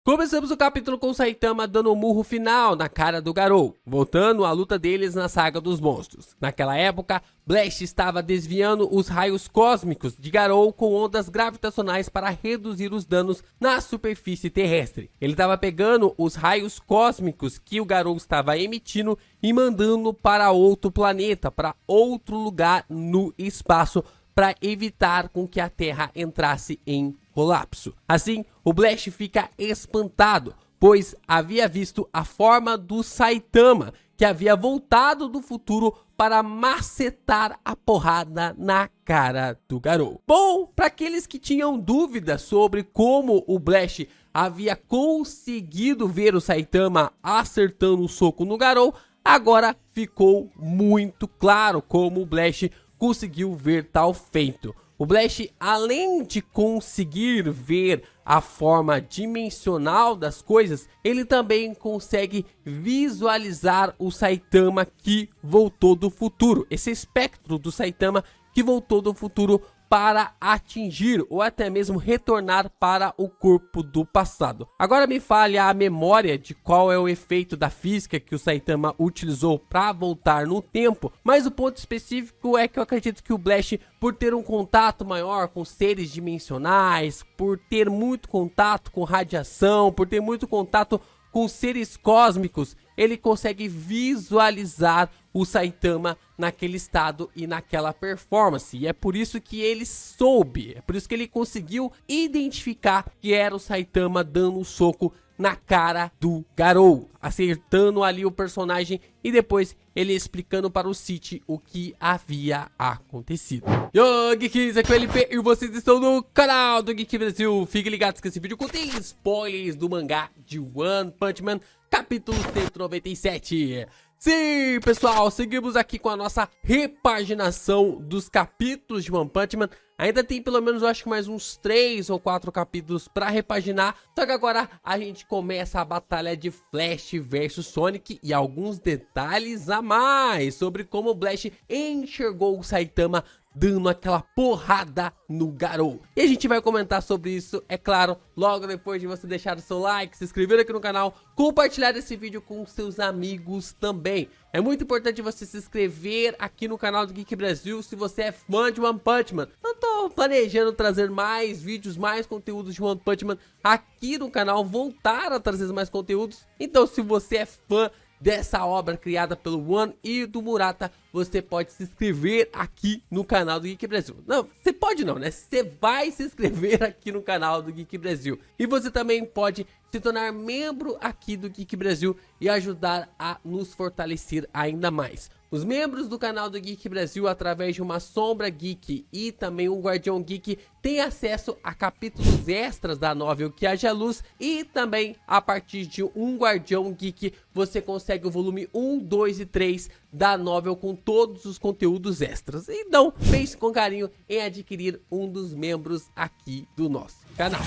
Começamos o capítulo com o Saitama dando um murro final na cara do Garou, voltando à luta deles na saga dos monstros. Naquela época, Blast estava desviando os raios cósmicos de Garou com ondas gravitacionais para reduzir os danos na superfície terrestre. Ele estava pegando os raios cósmicos que o Garou estava emitindo e mandando para outro planeta, para outro lugar no espaço, para evitar com que a Terra entrasse em colapso. Assim, o Blast fica espantado, pois havia visto a forma do Saitama, que havia voltado do futuro para macetar a porrada na cara do Garou. Bom, para aqueles que tinham dúvidas sobre como o Blast havia conseguido ver o Saitama acertando um soco no Garou, agora ficou muito claro como o Blast conseguiu ver tal feito. O Blast, além de conseguir ver a forma dimensional das coisas, ele também consegue visualizar o Saitama que voltou do futuro. Esse espectro do Saitama que voltou do futuro para atingir ou até mesmo retornar para o corpo do passado. Agora me falha a memória de qual é o efeito da física que o Saitama utilizou para voltar no tempo, mas o ponto específico é que eu acredito que o Blast, por ter um contato maior com seres dimensionais, por ter muito contato com radiação, por ter muito contato com seres cósmicos, ele consegue visualizar o Saitama naquele estado e naquela performance. E é por isso que ele soube, é por isso que ele conseguiu identificar que era o Saitama dando um soco na cara do Garou, acertando ali o personagem e depois ele explicando para o City o que havia acontecido. Yo, Geeks, aqui é o LP e vocês estão no canal do Geek Brasil. Fiquem ligados que esse vídeo contém spoilers do mangá de One Punch Man, capítulo 197. Sim, pessoal, seguimos aqui com a nossa repaginação dos capítulos de One Punch Man. Ainda tem pelo menos, eu acho que mais uns 3 ou 4 capítulos para repaginar. Só que agora a gente começa a batalha de Flash versus Sonic e alguns detalhes a mais sobre como o Blast enxergou o Saitama dando aquela porrada no Garou. E a gente vai comentar sobre isso, é claro, logo depois de você deixar o seu like, se inscrever aqui no canal, compartilhar esse vídeo com seus amigos também. É muito importante você se inscrever aqui no canal do Geek Brasil se você é fã de One Punch Man. Eu tô planejando trazer mais vídeos, mais conteúdos de One Punch Man aqui no canal, voltar a trazer mais conteúdos. Então, se você é fã dessa obra criada pelo One e do Murata, você pode se inscrever aqui no canal do Geek Brasil. Não, você pode não, né? Você vai se inscrever aqui no canal do Geek Brasil. E você também pode se tornar membro aqui do Geek Brasil e ajudar a nos fortalecer ainda mais. Os membros do canal do Geek Brasil, através de uma Sombra Geek e também um Guardião Geek, têm acesso a capítulos extras da novel Que Haja Luz e também a partir de um Guardião Geek você consegue o volume 1, 2 e 3 da novel com todos os conteúdos extras. Então pense com carinho em adquirir um dos membros aqui do nosso canal.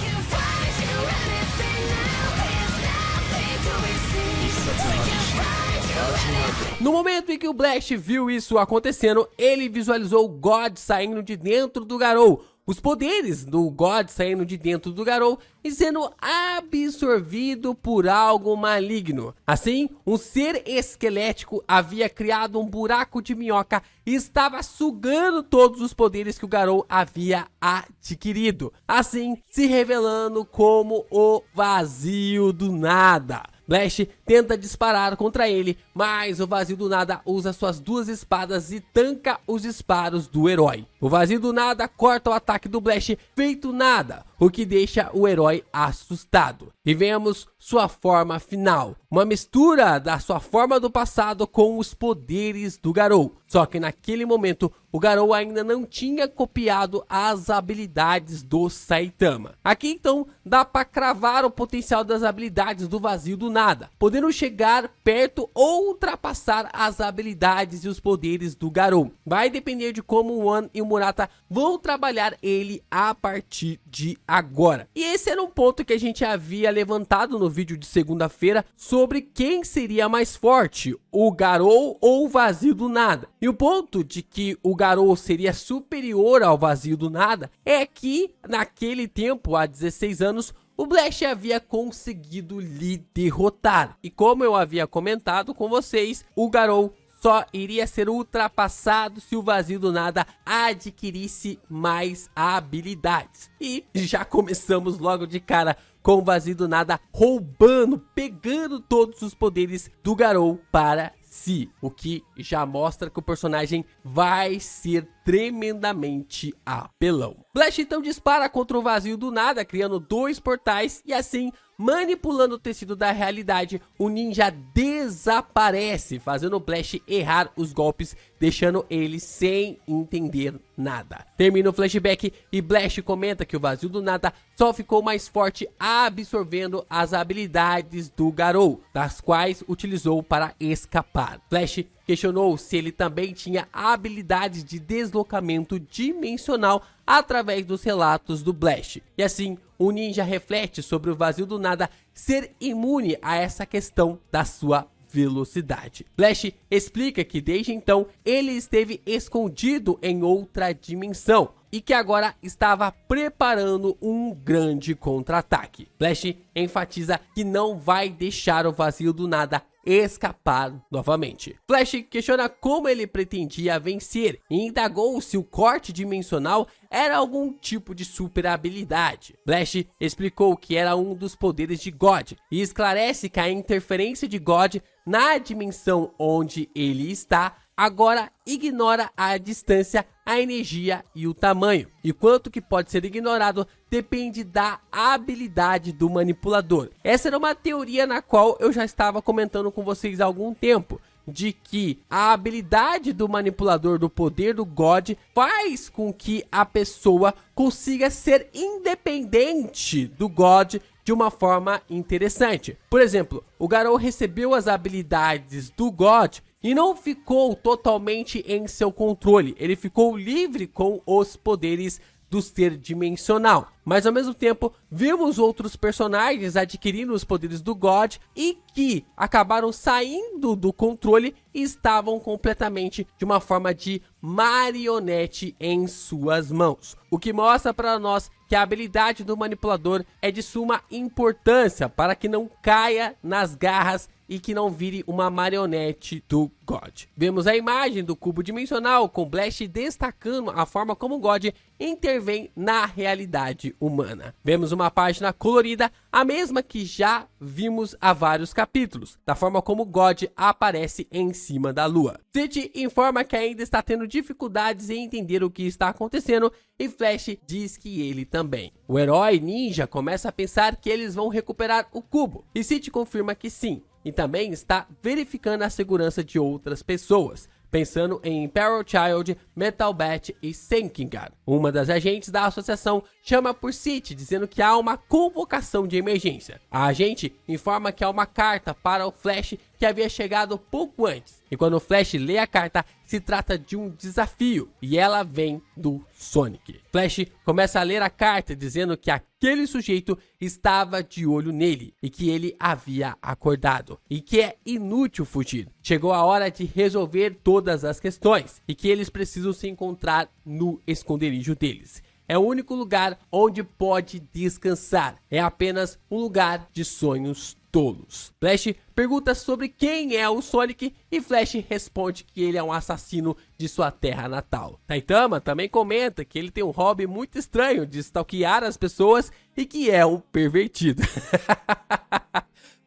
No momento em que o Blast viu isso acontecendo, ele visualizou o God saindo de dentro do Garou, os poderes do God saindo de dentro do Garou e sendo absorvido por algo maligno. Assim, um ser esquelético havia criado um buraco de minhoca e estava sugando todos os poderes que o Garou havia adquirido, assim se revelando como o Vazio do Nada. Blast tenta disparar contra ele, mas o Vazio do Nada usa suas duas espadas e tanca os disparos do herói. O Vazio do Nada corta o ataque do Blast feito nada, o que deixa o herói assustado. E vemos sua forma final, uma mistura da sua forma do passado com os poderes do Garou. Só que naquele momento o Garou ainda não tinha copiado as habilidades do Saitama. Aqui então dá para cravar o potencial das habilidades do Vazio do Nada, podendo chegar perto ou ultrapassar as habilidades e os poderes do Garou. Vai depender de como o One e o Murata vão trabalhar ele a partir de agora. E esse era um ponto que a gente havia levantado no vídeo de segunda-feira sobre quem seria mais forte, o Garou ou o Vazio do Nada. E o ponto de que o Garou seria superior ao Vazio do Nada é que naquele tempo, há 16 anos, o Blast havia conseguido lhe derrotar. E como eu havia comentado com vocês, o Garou só iria ser ultrapassado se o Vazio do Nada adquirisse mais habilidades. E já começamos logo de cara com o Vazio do Nada roubando, pegando todos os poderes do Garou para si, o que já mostra que o personagem vai ser tremendamente apelão. Blast então dispara contra o Vazio do Nada, criando 2 portais e assim, manipulando o tecido da realidade, o ninja desaparece, fazendo o Blast errar os golpes, deixando ele sem entender nada. Termina o flashback e Blast comenta que o Vazio do Nada só ficou mais forte absorvendo as habilidades do Garou, das quais utilizou para escapar. Blast questionou se ele também tinha habilidades de deslocamento dimensional através dos relatos do Blast. E assim, o ninja reflete sobre o Vazio do Nada ser imune a essa questão da sua velocidade. Blast explica que desde então ele esteve escondido em outra dimensão e que agora estava preparando um grande contra-ataque. Blast enfatiza que não vai deixar o Vazio do Nada escapar novamente. Flash questiona como ele pretendia vencer e indagou se o corte dimensional era algum tipo de super habilidade. Flash explicou que era um dos poderes de God e esclarece que a interferência de God na dimensão onde ele está agora ignora a distância, a energia e o tamanho. E quanto que pode ser ignorado depende da habilidade do manipulador. Essa era uma teoria na qual eu já estava comentando com vocês há algum tempo, de que a habilidade do manipulador do poder do God faz com que a pessoa consiga ser independente do God de uma forma interessante. Por exemplo, o Garou recebeu as habilidades do God e não ficou totalmente em seu controle, ele ficou livre com os poderes do ser dimensional. Mas ao mesmo tempo, vimos outros personagens adquirindo os poderes do God e que acabaram saindo do controle e estavam completamente de uma forma de marionete em suas mãos. O que mostra para nós que a habilidade do manipulador é de suma importância para que não caia nas garras e que não vire uma marionete do God. Vemos a imagem do cubo dimensional com Blast destacando a forma como o God intervém na realidade humana. Vemos uma página colorida, a mesma que já vimos há vários capítulos, da forma como God aparece em cima da lua. Cid informa que ainda está tendo dificuldades em entender o que está acontecendo e Flash diz que ele também. O herói ninja começa a pensar que eles vão recuperar o cubo e Cid confirma que sim. E também está verificando a segurança de outras pessoas, pensando em Imperial Child, Metal Bat e Senkingar. Uma das agentes da associação chama por Cid, dizendo que há uma convocação de emergência. A agente informa que há uma carta para o Flash que havia chegado pouco antes. E quando o Flash lê a carta, se trata de um desafio e ela vem do Sonic. Flash começa a ler a carta dizendo que aquele sujeito estava de olho nele e que ele havia acordado e que é inútil fugir. Chegou a hora de resolver todas as questões e que eles precisam se encontrar no esconderijo deles. É o único lugar onde pode descansar. É apenas um lugar de sonhos tolos. Flash pergunta sobre quem é o Sonic e Flash responde que ele é um assassino de sua terra natal. Saitama também comenta que ele tem um hobby muito estranho de stalkear as pessoas e que é um pervertido.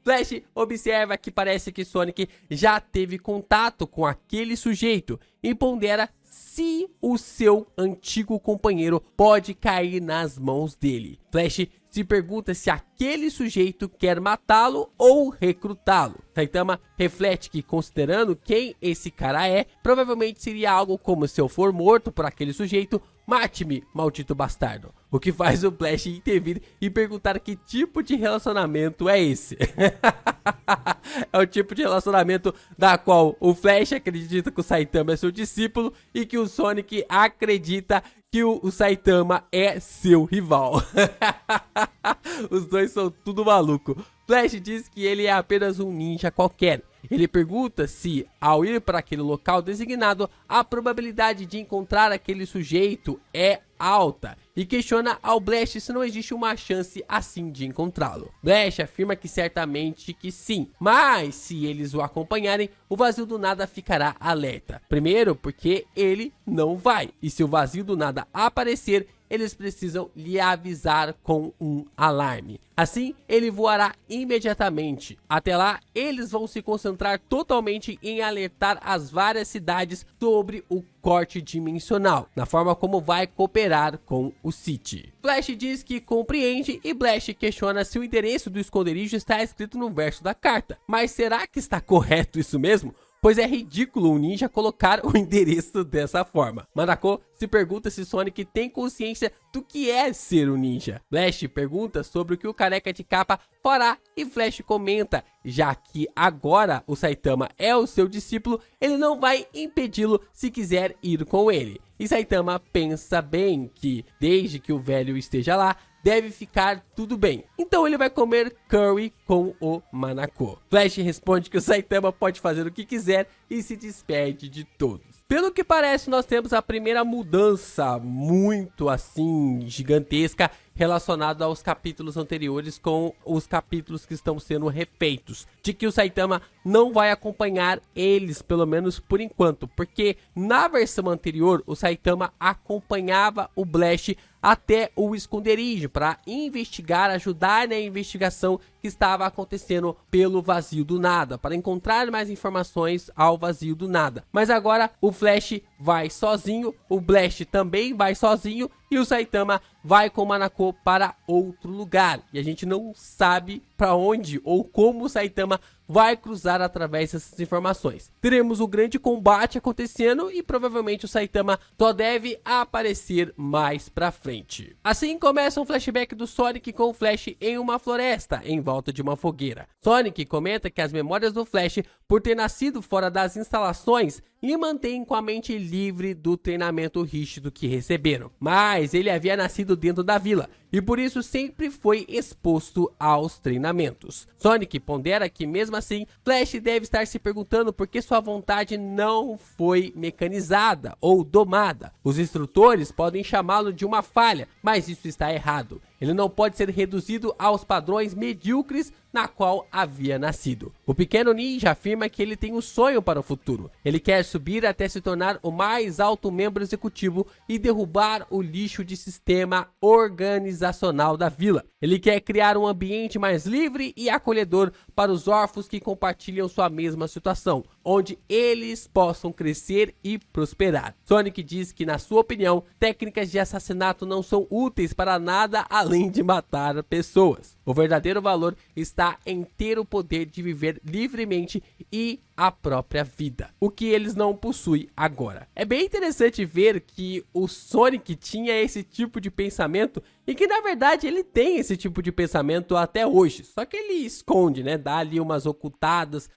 Flash observa que parece que Sonic já teve contato com aquele sujeito e pondera se o seu antigo companheiro pode cair nas mãos dele. Flash se pergunta se aquele sujeito quer matá-lo ou recrutá-lo. Saitama reflete que, considerando quem esse cara é, provavelmente seria algo como: se eu for morto por aquele sujeito, mate-me, maldito bastardo. O que faz o Flash intervir e perguntar que tipo de relacionamento é esse. É o tipo de relacionamento da qual o Flash acredita que o Saitama é seu discípulo e que o Sonic acredita que o Saitama é seu rival. Os dois são tudo maluco. Flash diz que ele é apenas um ninja qualquer Ele pergunta se, ao ir para aquele local designado, a probabilidade de encontrar aquele sujeito é alta e questiona ao Blast se não existe uma chance assim de encontrá-lo. Blast afirma que certamente que sim, mas se eles o acompanharem, o Vazio do Nada ficará alerta. Primeiro, porque ele não vai, e se o Vazio do Nada aparecer, eles precisam lhe avisar com um alarme. Assim, ele voará imediatamente. Até lá, eles vão se concentrar totalmente em alertar as várias cidades sobre o corte dimensional, na forma como vai cooperar com o City. Flash diz que compreende e Blast questiona se o endereço do esconderijo está escrito no verso da carta. Mas será que está correto isso mesmo? Pois é ridículo um ninja colocar o endereço dessa forma. Manako se pergunta se Sonic tem consciência do que é ser um ninja. Flash pergunta sobre o que o careca de capa fará e Flash comenta, já que agora o Saitama é o seu discípulo, ele não vai impedi-lo se quiser ir com ele. E Saitama pensa bem que, desde que o velho esteja lá, deve ficar tudo bem. Então ele vai comer curry com o Manako. Flash responde que o Saitama pode fazer o que quiser e se despede de todos. Pelo que parece, nós temos a primeira mudança muito assim gigantesca relacionada aos capítulos anteriores com os capítulos que estão sendo refeitos. De que o Saitama não vai acompanhar eles, pelo menos por enquanto. Porque na versão anterior, o Saitama acompanhava o Blast até o esconderijo para investigar, ajudar na investigação que estava acontecendo pelo Vazio do Nada, para encontrar mais informações ao Vazio do Nada. Mas agora o Flash vai sozinho, o Blast também vai sozinho e o Saitama vai com o Manako para outro lugar. E a gente não sabe para onde ou como o Saitama vai cruzar através dessas informações. Teremos um grande combate acontecendo e provavelmente o Saitama só deve aparecer mais pra frente. Assim começa um flashback do Sonic com o Flash em uma floresta, em volta de uma fogueira. Sonic comenta que as memórias do Flash, por ter nascido fora das instalações, lhe mantêm com a mente livre do treinamento rígido que receberam. Mas ele havia nascido dentro da vila e por isso sempre foi exposto aos treinamentos. Sonic pondera que mesmo assim, Flash deve estar se perguntando por que sua vontade não foi mecanizada ou domada. Os instrutores podem chamá-lo de uma falha, mas isso está errado. Ele não pode ser reduzido aos padrões medíocres na qual havia nascido. O pequeno ninja afirma que ele tem um sonho para o futuro. Ele quer subir até se tornar o mais alto membro executivo e derrubar o lixo de sistema organizacional da vila. Ele quer criar um ambiente mais livre e acolhedor para os órfãos que compartilham sua mesma situação, onde eles possam crescer e prosperar. Sonic diz que, na sua opinião, técnicas de assassinato não são úteis para nada além de matar pessoas. O verdadeiro valor está em ter o poder de viver livremente e a própria vida, o que eles não possuem agora. É bem interessante ver que o Sonic tinha esse tipo de pensamento e que na verdade ele tem esse tipo de pensamento até hoje, só que ele esconde, né? Dá ali umas ocultadas,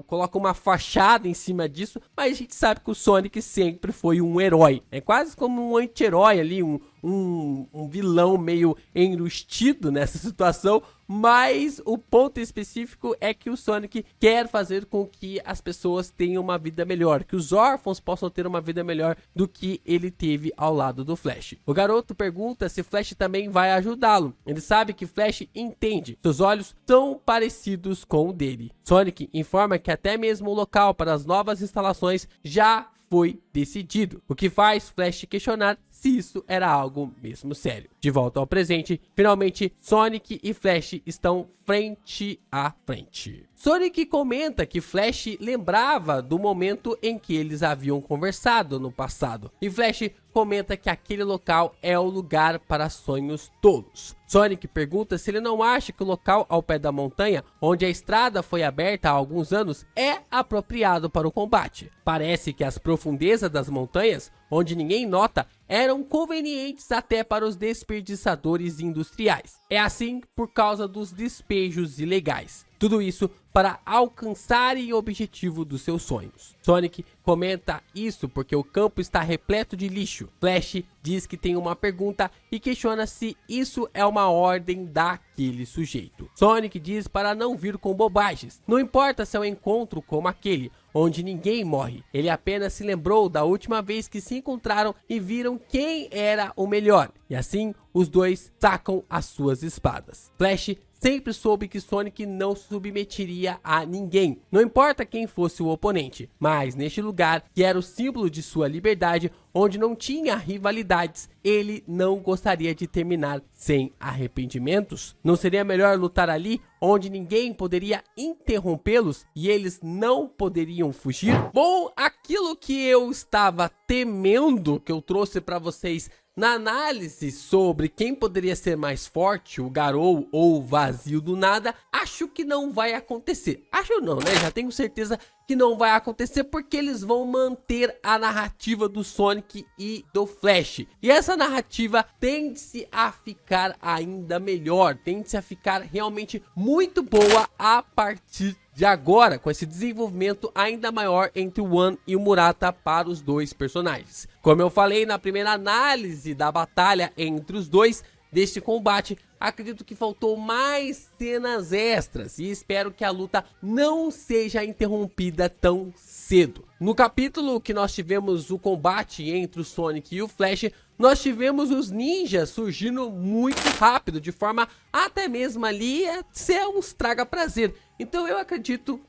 coloca uma fachada em cima disso, mas a gente sabe que o Sonic sempre foi um herói. É quase como um anti-herói ali, um vilão meio enrustido nessa situação, mas o ponto específico é que o Sonic quer fazer com que as pessoas tenham uma vida melhor, que os órfãos possam ter uma vida melhor do que ele teve ao lado do Flash. O garoto pergunta se Flash também vai ajudá-lo. Ele sabe que Flash entende, seus olhos são parecidos com o dele. Sonic informa que até mesmo o local para as novas instalações já foi decidido, o que faz Flash questionar se isso era algo mesmo sério. De volta ao presente, finalmente Sonic e Flash estão frente a frente. Sonic comenta que Flash lembrava do momento em que eles haviam conversado no passado, e Flash comenta que aquele local é o lugar para sonhos tolos. Sonic pergunta se ele não acha que o local ao pé da montanha, onde a estrada foi aberta há alguns anos, é apropriado para o combate. Parece que as profundezas das montanhas, onde ninguém nota, eram convenientes até para os desperdiçadores industriais. É assim por causa dos despejos ilegais. Tudo isso para alcançarem o objetivo dos seus sonhos. Sonic comenta isso porque o campo está repleto de lixo. Flash diz que tem uma pergunta e questiona se isso é uma ordem daquele sujeito. Sonic diz para não vir com bobagens. Não importa se é um encontro como aquele, onde ninguém morre. Ele apenas se lembrou da última vez que se encontraram e viram quem era o melhor. E assim, os dois sacam as suas espadas. Flash sempre soube que Sonic não se submeteria a ninguém, não importa quem fosse o oponente, mas neste lugar, que era o símbolo de sua liberdade, onde não tinha rivalidades, ele não gostaria de terminar sem arrependimentos? Não seria melhor lutar ali, onde ninguém poderia interrompê-los e eles não poderiam fugir? Bom, aquilo que eu estava temendo, que eu trouxe para vocês na análise sobre quem poderia ser mais forte, o Garou ou o Vazio do Nada, acho que não vai acontecer. Acho não, né? Já tenho certeza que não vai acontecer porque eles vão manter a narrativa do Sonic e do Flash. E essa narrativa tende-se a ficar ainda melhor, tende-se a ficar realmente muito boa a partir de agora, com esse desenvolvimento ainda maior entre o One e o Murata para os dois personagens. Como eu falei na primeira análise da batalha entre os dois, deste combate, acredito que faltou mais cenas extras e espero que a luta não seja interrompida tão cedo. No capítulo que nós tivemos o combate entre o Sonic e o Flash, nós tivemos os ninjas surgindo muito rápido, de forma até mesmo ali ser um estraga prazer. Então eu acredito,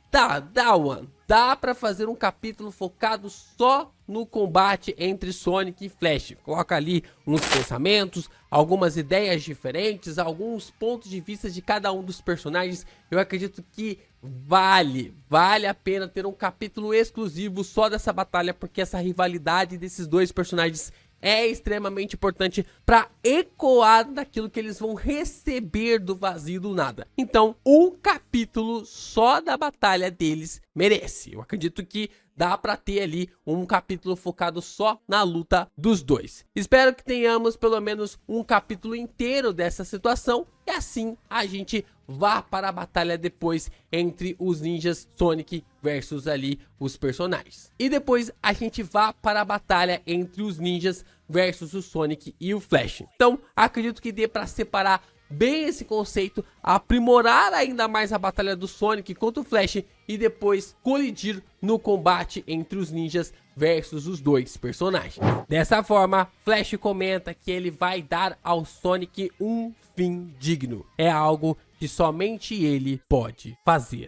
dá pra fazer um capítulo focado só no combate entre Sonic e Flash. Coloca ali uns pensamentos, algumas ideias diferentes, alguns pontos de vista de cada um dos personagens. Eu acredito que vale a pena ter um capítulo exclusivo só dessa batalha, porque essa rivalidade desses dois personagens é extremamente importante para ecoar daquilo que eles vão receber do Vazio do Nada. Então, um capítulo só da batalha deles merece. Eu acredito que dá para ter ali um capítulo focado só na luta dos dois. Espero que tenhamos pelo menos um capítulo inteiro dessa situação e assim a gente vá para a batalha depois entre os ninjas Sonic versus ali os personagens. E depois a gente vá para a batalha entre os ninjas versus o Sonic e o Flash. Então acredito que dê para separar bem esse conceito, aprimorar ainda mais a batalha do Sonic contra o Flash e depois colidir no combate entre os ninjas versus os dois personagens. Dessa forma, Flash comenta que ele vai dar ao Sonic um fim digno. É algo que somente ele pode fazer.